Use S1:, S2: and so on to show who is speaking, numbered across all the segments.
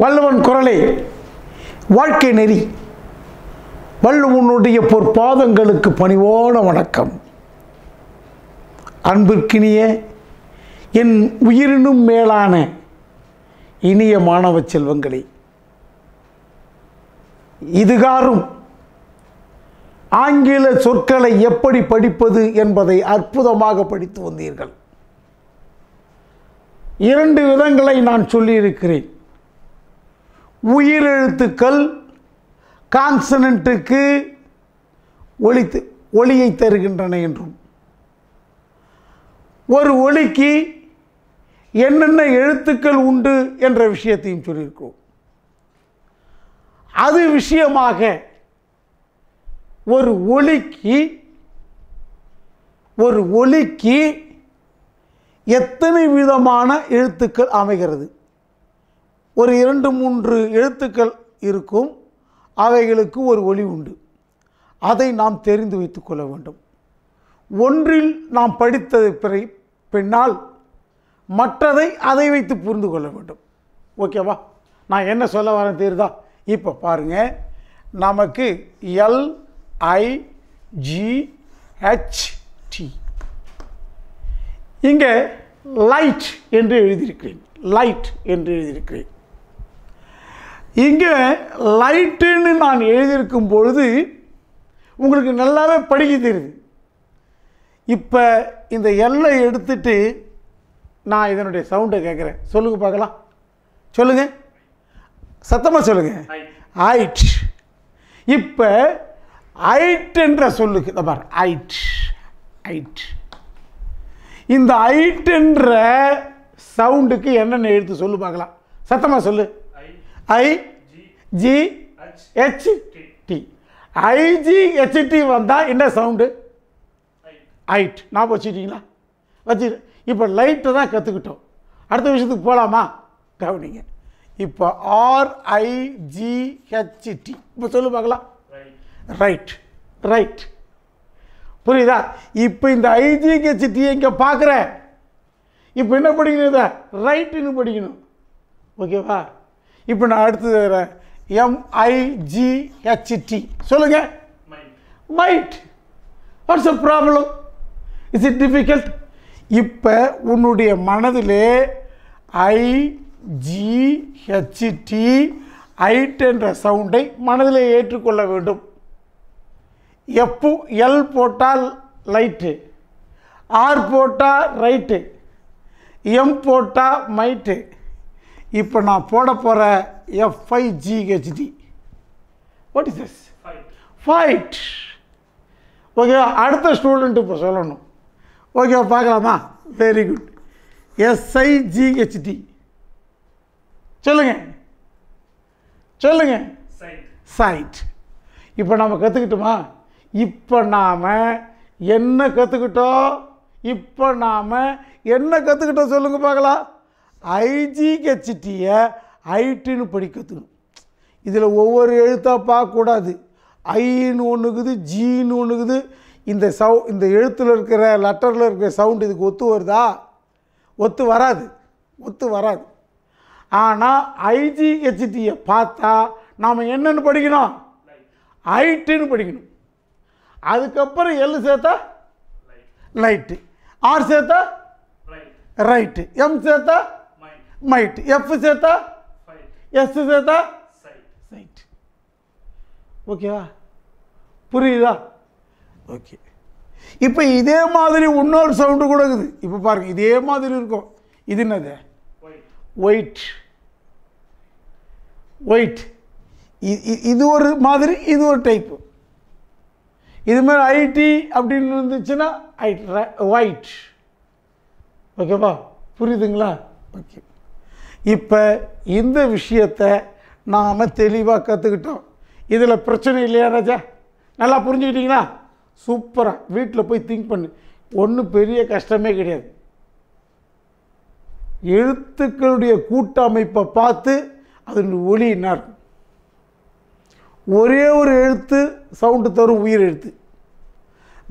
S1: வள்ளுவன் குரலே வாழ்க்கை நெறி. வள்ளுவனுடைய பொற்பாதங்களுக்கு பணிவான வணக்கம். அன்பிற்கினிய என் உயிரினும் மேலான இனிய மாணவ செல்வங்களே, இதுகாரும் ஆங்கில சொற்களை எப்படி படிப்பது என்பதை அற்புதமாக படித்து வந்தீர்கள். 2 விதங்களை நான் சொல்லியிருக்கிறேன். உயிரெழுத்துக்கள் கான்சனன்ட்டுக்கு ஒலியை தருகின்றன என்றும், ஒரு ஒலிக்கு என்னென்ன எழுத்துக்கள் உண்டு என்ற விஷயத்தையும் சொல்லியிருக்கிறோம். அது விஷயமாக ஒரு ஒலிக்கு எத்தனை விதமான எழுத்துக்கள் அமைகிறது? ஒரு 2-3 எழுத்துக்கள் இருக்கும், அவைகளுக்கு ஒரு ஒலி உண்டு. அதை நாம் தெரிந்து வைத்துக் கொள்ள வேண்டும். ஒன்றில் நாம் படித்ததை பின்னால் மற்றதை அதை வைத்து புரிந்து கொள்ள வேண்டும். ஓகேவா? நான் என்ன சொல்ல வரேன் தெரியுதா? இப்போ பாருங்க, நமக்கு LIGHT இங்கே லைட் என்று எழுதியிருக்கிறேன். லைட் என்று எழுதியிருக்கிறேன். இங்கே லைட்டுன்னு நான் எழுதியிருக்கும் பொழுது உங்களுக்கு நல்லாவே படிக்க தெரியுது. இப்போ இந்த எல்லை எடுத்துட்டு நான் இதனுடைய சவுண்டை கேட்குறேன். சொல்லுங்க பார்க்கலாம். சொல்லுங்க, சத்தமாக சொல்லுங்க. ஐட். இப்போ ஐட் என்ற சொல்லுக்கு பாரு, ஐட் ஐட். இந்த ஐட் என்ற சவுண்டுக்கு என்னென்ன எழுத்து சொல்லு பார்க்கலாம். சத்தமாக சொல்லு. IGHT. IGHT வந்தால் என்ன சவுண்டு? ஐட். நான் வச்சுக்கிட்டீங்களா? வச்சு. இப்போ லைட்டை தான் கற்றுக்கிட்டோம். அடுத்த விஷயத்துக்கு போகலாமா? கவனிங்க. இப்போ RIGHT. இப்போ சொல்லு பார்க்கலாம். Right right. புரியுதா? இப்போ இந்த IGHT இங்கே பார்க்குறேன். இப்போ என்ன படிக்கணும்? இதை ரைட்டுன்னு படிக்கணும். ஓகேவா? இப்போ நான் அடுத்தது MIGHT. சொல்லுங்க. Might. What's a problem? Is it difficult? இப்போ உன்னுடைய மனதிலே IGHT ஐட் என்ற சவுண்டை மனதிலே ஏற்றுக்கொள்ள வேண்டும். எல் போட்டால் லைட்டு, ஆர் போட்டால் ரைட்டு, எம் போட்டால் மைட்டு. இப்போ நான் போட போகிற FIGHT. What is this? Fight. Okay, அடுத்த ஸ்டூடெண்ட் இப்போ சொல்லணும். ஓகே, பார்க்கலாமா? Very good. SIGHT. சொல்லுங்க சொல்லுங்க. சைட். இப்போ நாம் கற்றுக்கிட்டோமா? இப்போ நாம் என்ன கற்றுக்கிட்டோம்? சொல்லுங்க பார்க்கலாம். IGHTயை ஐட்டுன்னு படிக்கணும். இதில் ஒவ்வொரு எழுத்தாக பார்க்கக்கூடாது. ஐன்னு ஒன்றுக்குது, ஜின்னு ஒன்றுக்குது. இந்த எழுத்தில் இருக்கிற லெட்டரில் இருக்கிற சவுண்டு இதுக்கு ஒத்து வருதா? ஒத்து வராது. ஆனால் IGHTயை பார்த்தா நாம் என்னென்னு படிக்கணும்? ஐட்டுன்னு படிக்கணும். அதுக்கப்புறம் எல் சேர்த்தா லைட்டு, ஆர் சேர்த்தா ரைட்டு, எம் சேர்த்தா மைட், எஃப் சேர்த்தா எஸ் சேர்த்தா சைட். ஓகேவா? புரியுதா? ஓகே. இப்போ இதே மாதிரி இன்னொரு சவுண்டு கூட இருக்குது. இப்போ பாருங்க, இதே மாதிரி இருக்கும். இது என்னது? ஒயிட். இது ஒரு மாதிரி, இது ஒரு டைப்பு. இது மாதிரி ஐடி அப்படின்னு இருந்துச்சுன்னா ஒயிட். ஓகேவா? புரியுதுங்களா? ஓகே. இப்போ இந்த விஷயத்தை நாம் தெளிவாக கற்றுக்கிட்டோம். இதில் பிரச்சனை இல்லையா ராஜா? நல்லா புரிஞ்சுக்கிட்டீங்களா? சூப்பராக வீட்டில் போய் திங்க் பண்ணு. ஒன்றும் பெரிய கஷ்டமே கிடையாது. எழுத்துக்களுடைய கூட்டமைப்பை பார்த்து அதனுடைய ஒலி என்ன இருக்கும்? ஒரே ஒரு எழுத்து சவுண்டு தரும், உயிர் எழுத்து.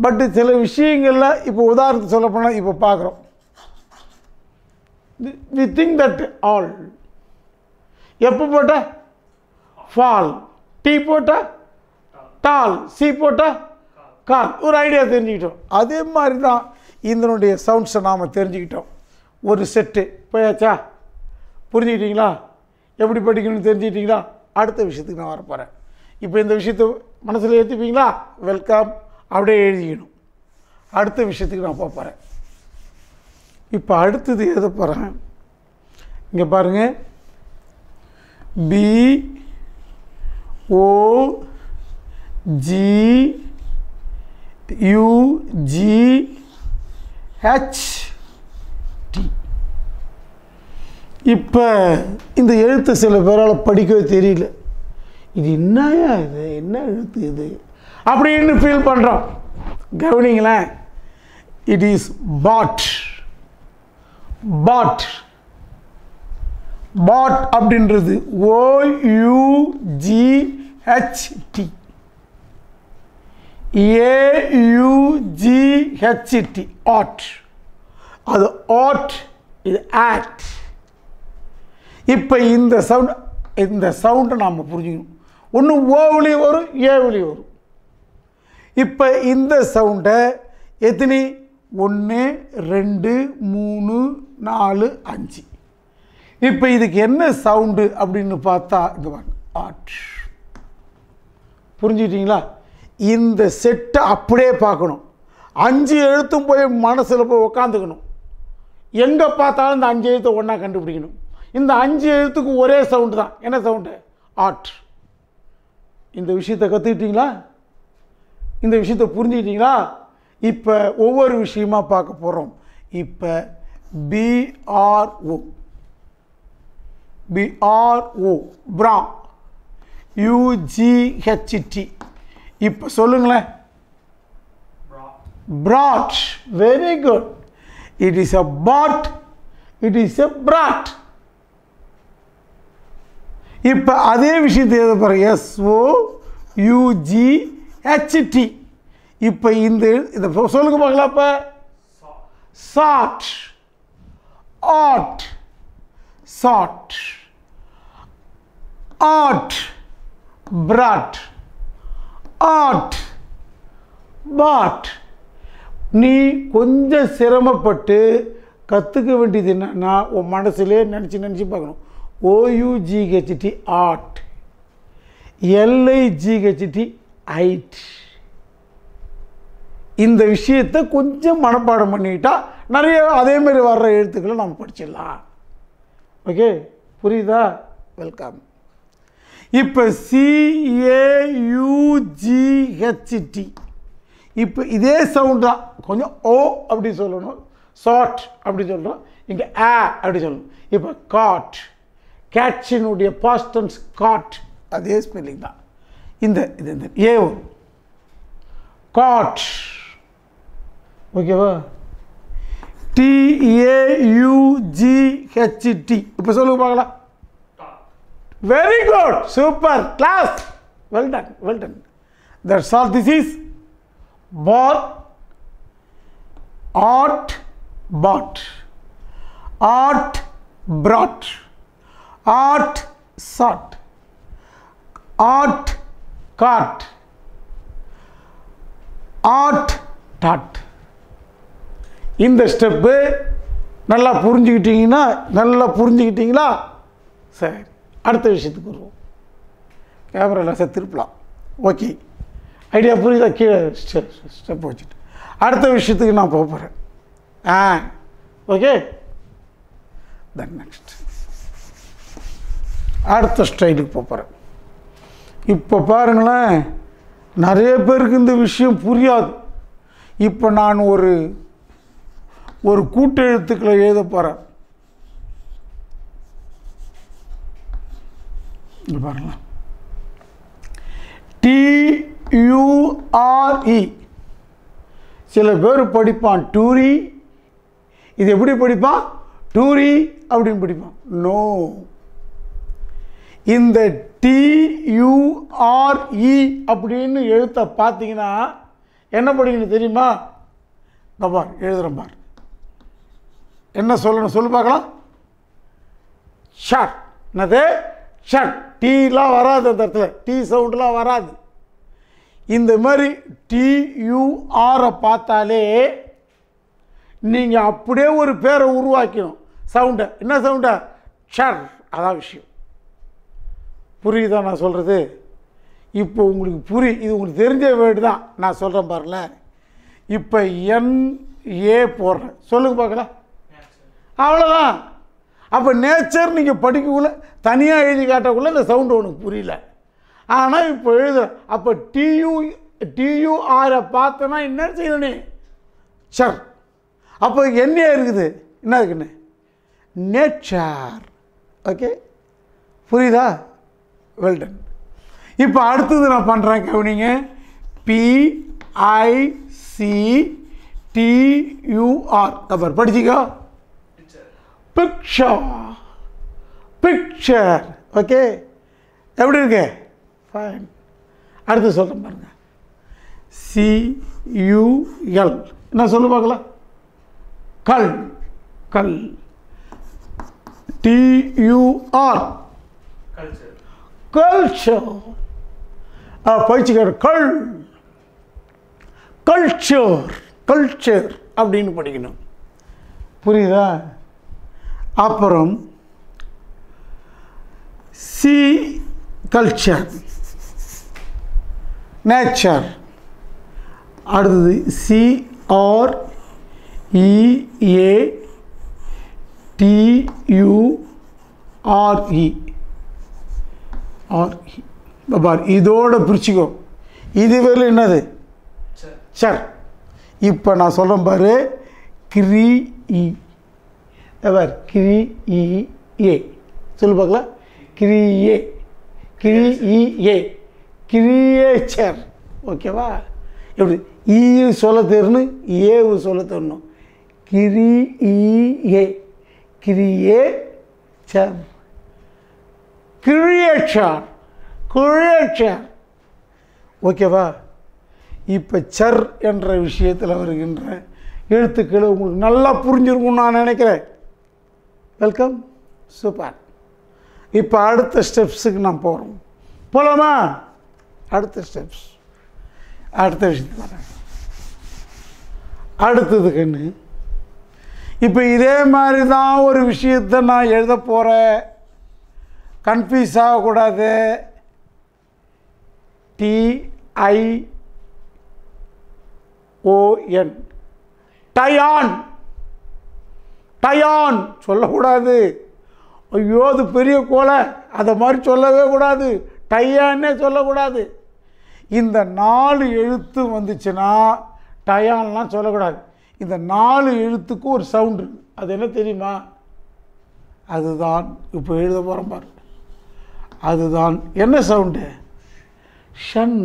S1: பட்டு சில விஷயங்களில் இப்போ உதாரணத்துக்கு சொல்ல போனால் இப்போ பார்க்குறோம். we think that all. எப்போ போட்ட ஃபால், டி போட்ட டால், சி போட்ட கால். ஒரு ஐடியா தெரிஞ்சுக்கிட்டோம். அதே மாதிரி தான் இதனுடைய சவுண்ட்ஸை நாம் தெரிஞ்சுக்கிட்டோம். ஒரு செட்டு போயாச்சா? புரிஞ்சுக்கிட்டீங்களா? எப்படி படிக்கணும்னு தெரிஞ்சுக்கிட்டீங்களா? அடுத்த விஷயத்துக்கு நான் வரப்போகிறேன். இப்போ இந்த விஷயத்தை மனசில் ஏற்றிப்பீங்களா? வெல்கம் அப்படியே எழுதிக்கணும். அடுத்த விஷயத்துக்கு நான் போகிறேன். இப்போ அடுத்தது எழுத போகிறேன். இங்கே பாருங்கள், P O G U G H T. இப்போ இந்த எழுத்து சில பேரால் படிக்கவே தெரியல. இது என்னயா இது, என்ன எழுத்து இது அப்படின்னு ஃபீல் பண்ணுறோம். கவனிங்களேன், இட் இஸ் பாட். பாட் பாட் அப்படின்றது OUGHT, AUGHT, ஆட். அது ஆட், இது ஆக்ட். இப்போ இந்த சவுண்டை நாம் புரிஞ்சுக்கணும். ஒன்று ஓவிலையும் வரும், ஏவிலையும் வரும். இப்போ இந்த சவுண்டை எத்தனை? 1 2 3 4 5. இப்போ இதுக்கு என்ன சவுண்டு அப்படின்னு பார்த்தா இங்கே பாருங்க, ஆட். புரிஞ்சுக்கிட்டீங்களா? இந்த செட்டை அப்படியே பார்க்கணும். 5 எழுத்தும் போய் மனசில் போய் உக்காந்துக்கணும். எங்கே பார்த்தாலும் இந்த 5 எழுத்தை ஒன்றா கண்டுபிடிக்கணும். இந்த 5 எழுத்துக்கு ஒரே சவுண்டு தான். என்ன சவுண்டு? ஆட். இந்த விஷயத்தை கற்றுக்கிட்டீங்களா? இந்த விஷயத்தை புரிஞ்சுக்கிட்டீங்களா? இப்போ ஒவ்வொரு விஷயமா பார்க்க போகிறோம். இப்போ BRO, BRO, பிரா, UGHT. இப்போ சொல்லுங்களேன். brought. Very good. It is a bought, it is a brought. இப்போ அதே விஷயத்தை எழுத போகிறேன். SOUGHT. இப்போ இந்த சொல்லுங்க பார்க்கலாம். இப்போ sought, ought, sought, ought, brought, ought, bought. நீ கொஞ்சம் சிரமப்பட்டு கற்றுக்க வேண்டியது என்னன்னா, உன் மனசுலே நினச்சி பார்க்கணும். OUGHT ஆட், LIGHT ஐட். இந்த விஷயத்தை கொஞ்சம் மனப்பாடம் பண்ணிக்கிட்டா நிறைய அதேமாரி வர்ற எழுத்துக்களை நம்ம படிச்சிடலாம். ஓகே, புரியுதா? வெல்கம். இப்போ CAUGHT. இப்போ இதே சவுண்ட் தான். கொஞ்சம் ஓ அப்படி சொல்லணும், சாட் அப்படி சொல்லணும், இங்கே ஆ அப்படி சொல்லணும். இப்போ காட், கேட்சினுடைய பாஸ்ட் டென்ஸ் காட், அதே ஸ்பெல்லிங் தான். இந்த ஏ காட். ஓகேவா? TAUGHT. இப்போ சொல்லுங்க பார்க்கலாம். Very good, super, class, well done, well done. That's all. This is bought, ought, bought, ought, brought, ought, sought, ought, caught, ought, taught. இந்த ஸ்டெப்பு நல்லா புரிஞ்சுக்கிட்டீங்களா? சரி, அடுத்த விஷயத்துக்கு வருவோம். கேமராவில் திருப்பலாம். ஓகே, ஐடியா புரியுதா? கீழே ஸ்டெப் வச்சுட்டு அடுத்த விஷயத்துக்கு நான் போக போகிறேன். ஓகே, தென் நெக்ஸ்ட் அடுத்த ஸ்டைலுக்கு போக போகிறேன். இப்போ பாருங்களேன், நிறைய பேருக்கு இந்த விஷயம் புரியாது. இப்போ நான் ஒரு கூட்டெழுத்துக்களை எழுத போகிறேன். இங்கே பாருங்களேன், TURE. சில பேர் படிப்பான் டூரி. இது எப்படி படிப்பான்? டூரி அப்படின்னு படிப்பான். நோ, இந்த TURE அப்படின்னு எழுத்த பார்த்தீங்கன்னா என்ன படிக்கணும் தெரியுமா? பார், எழுதுகிறேன் பார். என்ன சொல்லணும் சொல்லு பார்க்கலாம். ஷார்ட். என்னது? ஷட். டீலாம் வராது, அந்த இடத்துல டீ சவுண்டெலாம் வராது. இந்த மாதிரி டியூஆரை பார்த்தாலே நீங்கள் அப்படியே ஒரு பேரை உருவாக்கணும். சவுண்டை என்ன சவுண்டை? ஷர். அதான் விஷயம். புரியுதா நான் சொல்கிறது? இப்போ உங்களுக்கு இது உங்களுக்கு தெரிஞ்ச வேர்டு தான் நான் சொல்கிறேன் பாருங்களேன். இப்போ NA போடுறேன், சொல்லுங்க பார்க்கலாம். அவ்வளோதான். அப்போ நேச்சர் நீங்கள் படிக்கக்குள்ள தனியாக எழுதி காட்டக்குள்ள இந்த சவுண்டு உனக்கு புரியல. ஆனால் இப்போ எழுதுகிறேன். அப்போ டியூஆரை பார்த்தோன்னா என்ன செய்யணும்? சர். அப்போ என்ன இருக்குது? என்ன இருக்குன்னு? நேச்சர். ஓகே, புரியுதா? வெல்டன். இப்போ அடுத்தது நான் பண்ணுறேன், கவனிங்க. PICTUR. அப்புறம் படிச்சிக்கோ. பிக்சர். பிக்சர். ஓகே, எப்படி இருக்கு? ஃபைன். அடுத்து சொல்கிறேன் பாருங்க. CUL. என்ன சொல்லு பார்க்கலாம்? கல். கல். TUR. கல்ச்சர். படிச்சுக்கிற கல். கல்ச்சர். கல்ச்சர் அப்படின்னு படிக்கணும். புரியுதா? அப்புறம் சி கல்ச்சர், நேச்சர். அடுத்தது CREATURE. பார், இதோட பிரிச்சுக்கோ. இதுவரை என்னது? சர். இப்போ நான் சொல்கிறேன் பாரு. கிரீஇ. பார், கிரீஇஏ. சொல்லு பார்க்கலாம். கிரீஏ. கிரீஇஏ. கிரியேச்சர். ஓகேவா? எப்படி ஈ சொல்ல தெரியணும், ஏவு சொல்ல தெரியணும். கிரீஇஏ. கிரியேச்சர். கிரியேச்சர். கிரியேச்சர். ஓகேவா? இப்போ சர் என்ற விஷயத்தில் வருகின்ற எழுத்துக்களை உங்களுக்கு நல்லா புரிஞ்சிருக்கும்னு நான் நினைக்கிறேன். வெல்கம். சூப்பர். இப்போ அடுத்த ஸ்டெப்ஸுக்கு நான் போகிறோம். போகலாமா? அடுத்த ஸ்டெப்ஸ், அடுத்த விஷயத்துக்கு வரேன். அடுத்ததுக்குன்னு இப்போ இதே மாதிரி தான் ஒரு விஷயத்தை நான் எழுத போகிறேன். கன்ஃபியூஸ் ஆகக்கூடாது. TION. டயான். டயான் சொல்லக்கூடாது. ஐயோ, அது பெரிய கோலை, அதை மாதிரி சொல்லவே கூடாது. டயான்னே சொல்லக்கூடாது. இந்த 4 எழுத்து வந்துச்சுன்னா டயான்லாம் சொல்லக்கூடாது. இந்த 4 எழுத்துக்கு ஒரு சவுண்டு. அது என்ன தெரியுமா? அதுதான் இப்போ எழுத போகிறோம் பாரு. அதுதான் என்ன சவுண்டு? ஷன்.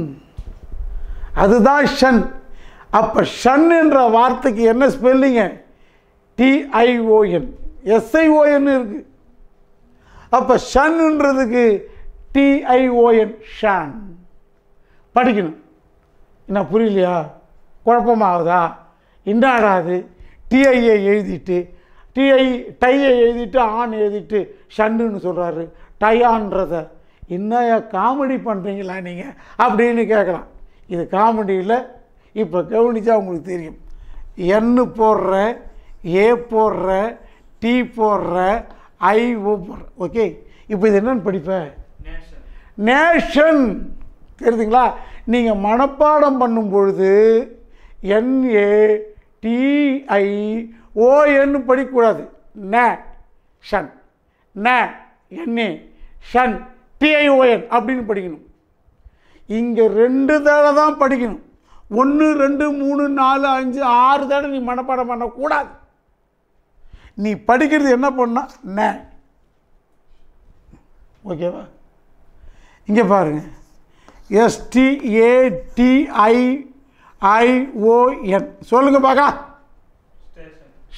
S1: அதுதான் ஷன். அப்போ ஷன் என்ற வார்த்தைக்கு என்ன ஸ்பெல்லிங்க? TION. SION இருக்கு. அப்போ ஷன்ன்றதுக்கு TION. ஷன். படிக்கணும். என்ன புரியலையா? குழப்பமாகுதா? இன்னாடாது டிஐயை எழுதிட்டு டையை எழுதிட்டு ஆன் எழுதிட்டு ஷன்னுன்னு சொல்கிறாரு. டயான்றத என்னையா காமெடி பண்ணுறீங்களா நீங்கள் அப்படின்னு கேட்கலாம். இது காமெடியில். இப்போ கவனிச்சா உங்களுக்கு தெரியும். என்னு போடுற, ஏ போடுற, டி போடுற, ஐஓ போடுற. ஓகே, இப்போ இது என்னன்னு படிப்பேன்? நேஷன். தெரியுதுங்களா? நீங்கள் மனப்பாடம் பண்ணும் பொழுது NATION படிக்கக்கூடாது. ஷன். NA ஷன் TION அப்படின்னு படிக்கணும். இங்கே 2 தடவை தான் படிக்கணும். 1 2 3 4 5 6 தடவை நீ மனப்பாடம் பண்ணக்கூடாது. நீ படிக்கிறது என்ன பண்ணா? ஓகேவா? இங்கே பாருங்க. STATION சொல்லுங்க பார்க்க.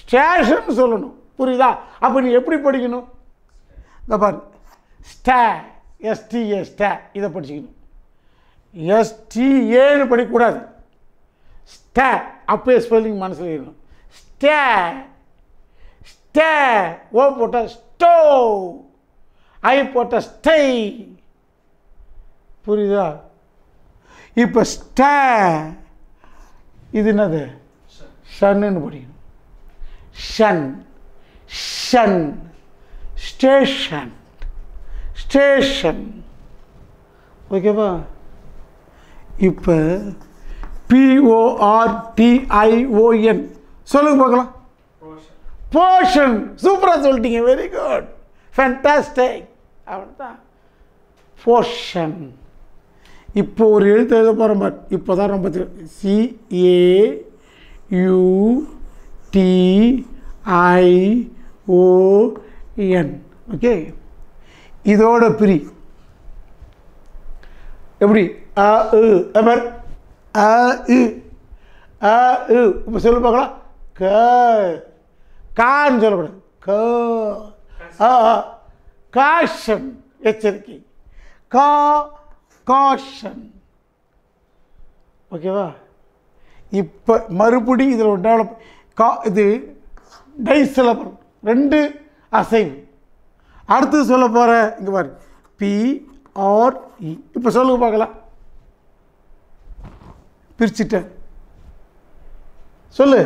S1: ஸ்டேஷன் சொல்லணும். புரியுதா? அப்போ நீ எப்படி படிக்கணும்? இந்த பாரு. STA stay. இதை படிச்சுக்கணும். STAன்னு படிக்கக்கூடாது. ஸ்டே. அப்பயே ஸ்பெல்லிங் மனசில் இருக்கணும். ஸ்டே. ஸ்டே. ஓ போட்டால் ஸ்டோ. ஐ போட்ட ஸ்டை. புரியுதா? இப்போ ஸ்டே இது என்னது? ஷன்னு படிக்கணும். ஷன் ஷன் ஸ்டேஷன் ஸ்டேஷன். ஓகேவா? இப்போ PORTION சொல்லுங்க பார்க்கலாம். போர்ஷன். சூப்பராக சொல்லிட்டீங்க. Very good, fantastic. அவ்வளோதான் போர்ஷன். இப்போ ஒரு எழுத்து எழுத போகிறோம் பார். இப்போ தான் ரொம்ப CAUTION. ஓகே, இதோட பிரி எப்படி? இப்போ சொல்லு பார்க்கலாம். கான்னு சொல்லக்கூடாது. காஷன், எச்சரிக்கை. காஷன். ஓகேவா? இப்போ மறுபடியும் இதில் ஒரு டெவலப். இது டைசிலபிள், 2 அசைவு. அடுத்து சொல்ல போகிற இங்கே பாரு, PRE. இப்போ சொல்லுங்க பார்க்கலாம். பிரிச்சுட்டேன், சொல்லு.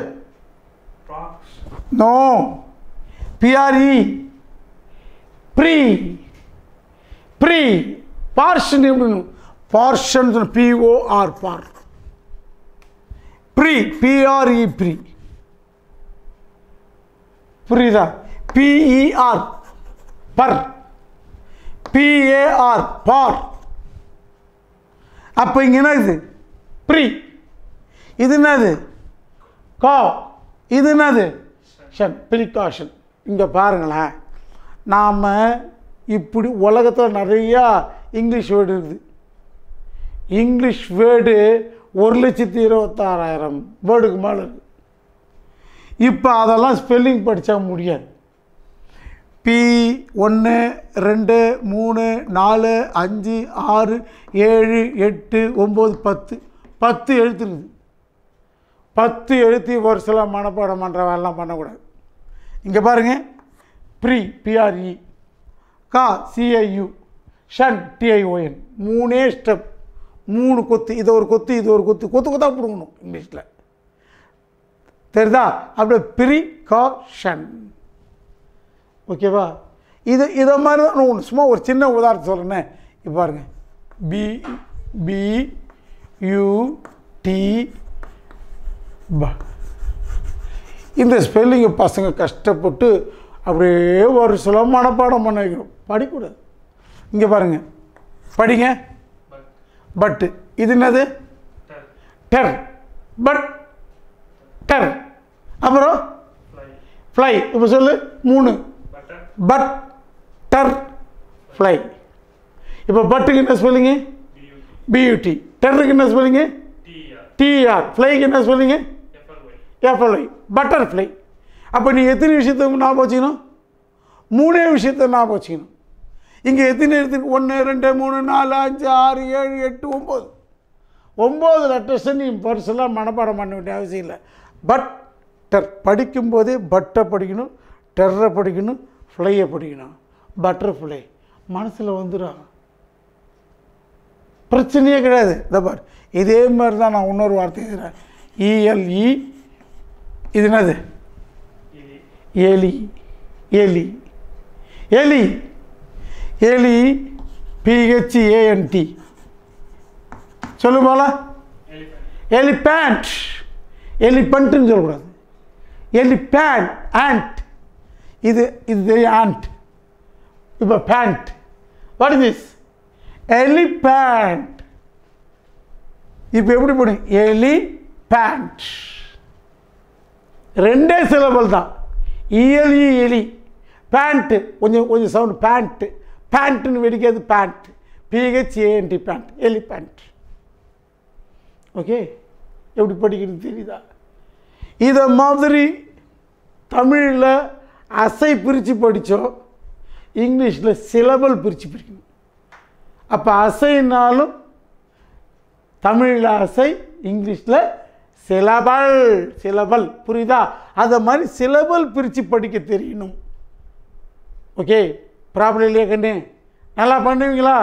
S1: No, PRE. Pre. Pre portion. எப்படி? பார்ஷன். POR பார். Pre, PRE pre. புரியுதா? PER பர். PAR பார். அப்போ இங்கே என்ன இது? ப்ரீ. இது என்னது? கா. இது என்னது? ஷன். ப்ரிகாஷன். இங்கே பாருங்களேன், நாம் இப்படி உலகத்தில் நிறையா இங்கிலீஷ் வேர்டு இருக்குது. இங்கிலீஷ் வேர்டு 1,26,000 வேர்டுக்கு மேலே இருக்குது. இப்போ அதெல்லாம் ஸ்பெல்லிங் படித்தா முடியாது. P1 2 3 4 5 6 7 8 9 10 10 எழுத்து இருக்குது. 10 எழுத்து ஒரு சில மனப்பாடம் பண்ணுற வேலைலாம் பண்ணக்கூடாது. இங்கே பாருங்கள், ப்ரீ PRE, கா CIU, ஷன் TION. 3 ஸ்டெப், 3 கொத்து. இது ஒரு கொத்து, இது ஒரு கொத்து. கொத்து கொத்தாக பிடுங்கணும் இங்கிலீஷில். தெரியுதா? அப்படியே ப்ரிகாஷன். ஓகேவா? இதை மாதிரி தான் ஒன்று. சும்மா ஒரு சின்ன உதாரணம் சொல்கிறேன்னே. இப்போ பாருங்கள், BUT. இந்த ஸ்பெல்லிங்கை பசங்க கஷ்டப்பட்டு அப்படியே ஒரு சில மனப்பாடம் பண்ண வைக்கணும். படிக்கூடாது. இங்கே பாருங்கள், படிங்க. பட்டு. இது என்னது? டெர். But der. அப்புறம் ஃப்ளை. இப்போ சொல்லு. 3. பட் டர் ஃப்ளை. இப்போ பட்டுக்கு என்ன ஸ்பெல்லிங்கு? BUT. டெர்ருக்கு என்ன ஸ்பெல்லிங்கு? TR. ஃப்ளைக்கு என்ன ஸ்பெல்லிங்கு? FLY. பட்டர்ஃப்ளை. அப்போ நீங்கள் எத்தனை விஷயத்தை ஞாபகம் வச்சுக்கணும்? 3 விஷயத்தை ஞாபகம் வச்சுக்கணும். இங்கே எத்தனை எழுத்துக்கு? 1 2 3 4 5 6 7 8 9. 9 லெட்டர்ஸை நீ பர்சனலாக மனப்பாடம் பண்ண வேண்டிய அவசியம் இல்லை. பட்டர் படிக்கும்போதே பட்டை படிக்கணும், டெர்ரை படிக்கணும், ஃப்ளையை படிக்கணும். பட்டர்ஃப்ளை மனசில் வந்துடும், பிரச்சனையே கிடையாது. இதை பார், இதே மாதிரி தான் நான் இன்னொரு வார்த்தை எழுதுகிறேன். ELE. இது என்னது? எலி. எலி. எலி. எலி. PHANT. சொல்லு போல. எலிபேண்ட். எலிபண்ட்டுன்னு சொல்லக்கூடாது. எலிபேண்ட். ஆண்ட். இது ஆண்ட். இப்போ பேண்ட். What is this? எலிபேண்ட். இப்போ எப்படி போடுங்க? எலிபேண்ட். 2 சிலபல் தான். ELE எலி. பேண்ட்டு கொஞ்சம் சவுண்டு. பேண்ட்டு. பேண்ட்டுன்னு வெடிக்காது. பேண்ட். PHANT பேண்ட். எலிபேண்ட். ஓகே, எப்படி படிக்கிறது தெரியுதா? இதை மாதிரி தமிழில் அசை பிரித்து படித்தோம், இங்கிலீஷில் சிலபல் பிரித்து படிக்கணும். அப்போ அசைனாலும் தமிழில் அசை, இங்கிலீஷில் சிலபல். சிலபல் புரியுதா? அதை மாதிரி சிலபல் பிரித்து படிக்க தெரியணும். ஓகே, ப்ராப்ளம் இல்லையா கண்ணு? நல்லா பண்ணுவீங்களா?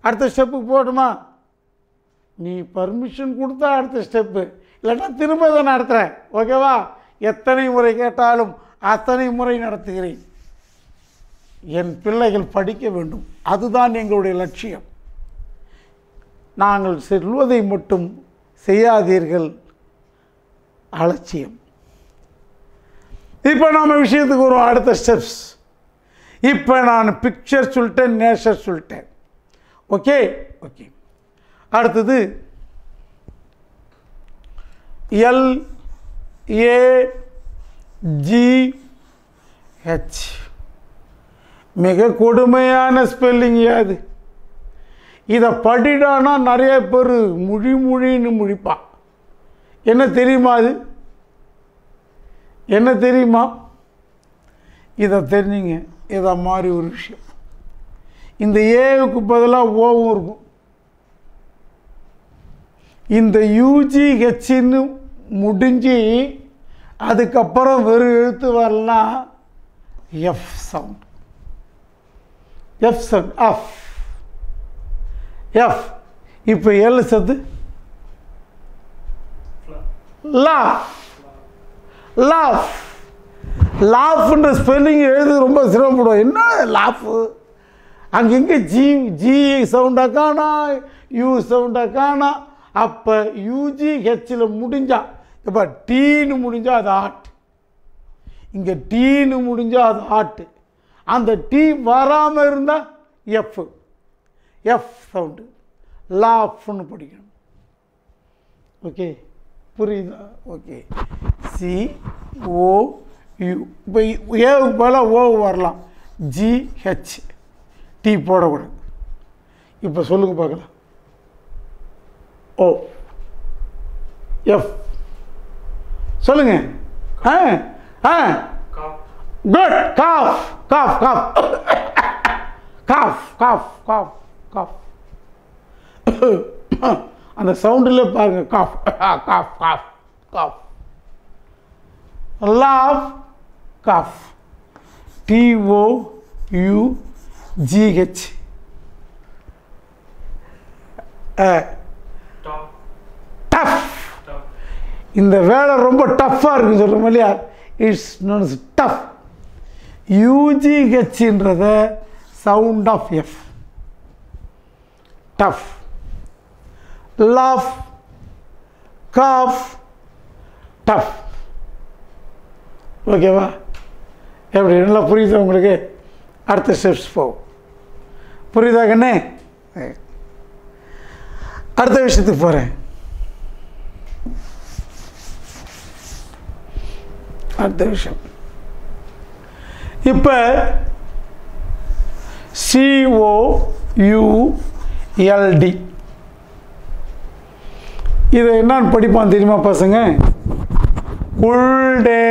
S1: அடுத்த ஸ்டெப்புக்கு போகட்டுமா? நீ பர்மிஷன் கொடுத்தா அடுத்த ஸ்டெப்பு, இல்லைன்னா திரும்ப தான் நடத்துகிறேன். ஓகேவா? எத்தனை முறை கேட்டாலும் அத்தனை முறை நடத்துகிறேன். என் பிள்ளைகள் படிக்க வேண்டும், அதுதான் எங்களுடைய லட்சியம். நாங்கள் சொல்வதை மட்டும் செய்யாதீர்கள், அலட்சியம். இப்போ நாம் விஷயத்துக்கு வரும். அடுத்த ஸ்டெப்ஸ். இப்போ நான் பிக்சர் சொல்லிட்டேன், நேச்சர் சொல்லிட்டேன். Okay okay. அடுத்தது LAGH. மிக கொடுமையான ஸ்பெல்லிங் அது. இதை படிடானா நிறைய பேர் முழின்னு முழிப்பா. என்ன தெரியுமா? அது என்ன தெரியுமா? இதை தெரிஞ்சுங்க. இதை மாதிரி ஒரு விஷயம். இந்த ஏவுக்கு பதிலாக ஓவும் இருக்கும். இந்த UGHன்னு முடிஞ்சு அதுக்கப்புறம் வெறும் எழுத்து வரலாம் f sound. F sound of f. இப்போ எல் சத்து லாஃப். லாஃப். லாஃப்ன்ற ஸ்பெல்லிங் எழுது ரொம்ப சிரமப்படும். என்ன லாஃபு? அங்கெங்கே ஜி சவுண்டாக காணா, யூ சவுண்டாக காணா. அப்போ UGHல முடிஞ்சா, இப்போ டீன்னு முடிஞ்சால் அது ஆட், இங்கே டீன்னு முடிஞ்சால் அது ஆட்டு. அந்த டீ வராமல் இருந்தால் எஃப். எஃப் சவுண்டு லாஃப்னு படிக்கணும். ஓகே, புரியுதா? ஓகே. COU. இப்போ ஏவுக்கு பதிலாக ஓ வரலாம். GH. டீ போடக்கூடாது. இப்போ சொல்லுங்கள் பார்க்கலாம். ஓ எஃப் சொல்லுங்க. Good. Cough cough cough cough cough cough cough. அந்த சவுண்டில் பாருங்க. Cough cough cough cough. Laugh cough. TOUGH. Tough. இந்த வேலை ரொம்ப டஃப்பாக இருக்குன்னு சொல்கிறோம் இல்லையா? It's known is tough. UGHன்றத sound of F. Tough. Laugh cough tough. ஓகேவா? எப்படி நல்லா புரியுதா உங்களுக்கு? அடுத்த ஸ்டெப்ஸ் போகும். புரியுதா கண்ணே? அடுத்த விஷயத்துக்கு போகிறேன். அடுத்த விஷயம். இப்போ COULD. இதை என்னன்னு படிப்பான் தெரியுமா பசங்க? குல்டே.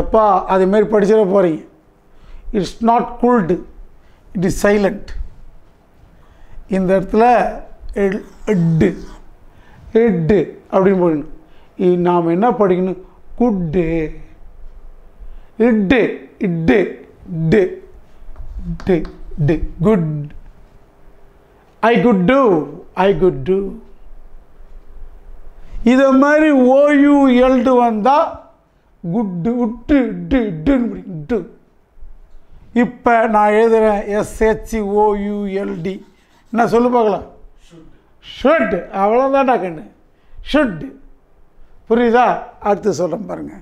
S1: எப்பா அதுமாரி படிச்சிட போகிறீங்க. It's not could, it is silent. இந்த இடத்துல எட்டு எட்டு அப்படின்னு போடணும். நாம் என்ன படிக்கணும்? குட்டு. இட்டு இட்டு டு டு டு. Could. I could do. I could do. இதை மாதிரி OULD வந்தால் குட்டு விட்டு டு டுன்னு படிக்கணும். டு. இப்போ நான் எழுதுகிறேன் SHOULD. என்ன சொல்லு பார்க்கலாம்? ஷுட். அவ்வளோதான்டா கண்ணு. ஷுட். புரியுதா? அடுத்து சொல்கிறேன் பாருங்க.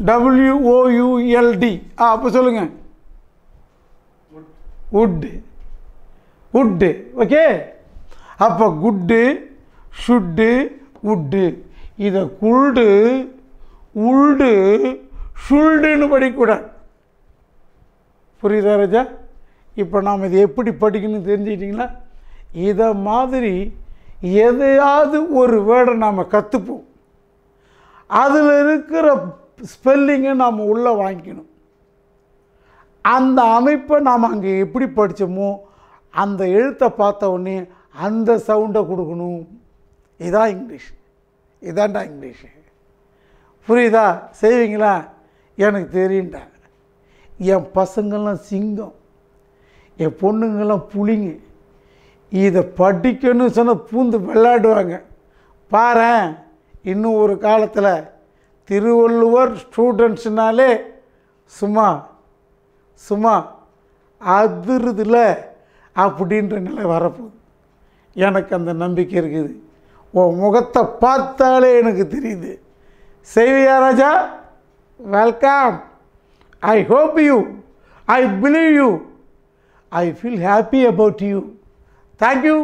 S1: WOULD. அப்போ சொல்லுங்க. உட்டு. உட்டு. ஓகே. அப்போ குட்டு, ஷுட்டு, உட்டு. இதை குல்டு, உல்டு, ஷுல்டுன்னு படிக்கக்கூடாது. புரியுதா ராஜா? இப்போ நாம் இதை எப்படி படிக்கணும்னு தெரிஞ்சுக்கிட்டிங்களா? இதை மாதிரி எதையாவது ஒரு வேர்டை நாம் கற்றுப்போம். அதில் இருக்கிற ஸ்பெல்லிங்கை நாம் உள்ளே வாங்கிக்கணும். அந்த அமைப்பை நாம் அங்கே எப்படி படித்தோமோ அந்த எழுத்தை பார்த்த உடனே அந்த சவுண்டை கொடுக்கணும். இதான் இங்கிலீஷ். இதான்டா இங்கிலீஷு. புரியுதா? செய்வீங்களா? எனக்கு தெரியும்டா. என் பசங்கள்லாம் சிங்கம், என் பொண்ணுங்கள்லாம் புலிங்க. இதை படிக்கணும்னு சொன்னால் பூந்து விளையாடுவாங்க. பாரேன், இன்னும் ஒரு காலத்தில் திருவள்ளுவர் ஸ்டூடெண்ட்ஸ்னாலே சும்மா சும்மா அதிருதில்ல அப்படின்ற நிலை வரப்போகுது. எனக்கு அந்த நம்பிக்கை இருக்குது. உன் முகத்தை பார்த்தாலே எனக்கு தெரியுது. செய்வியா ராஜா? Welcome. I hope you, I believe you, I feel happy about you. Thank you.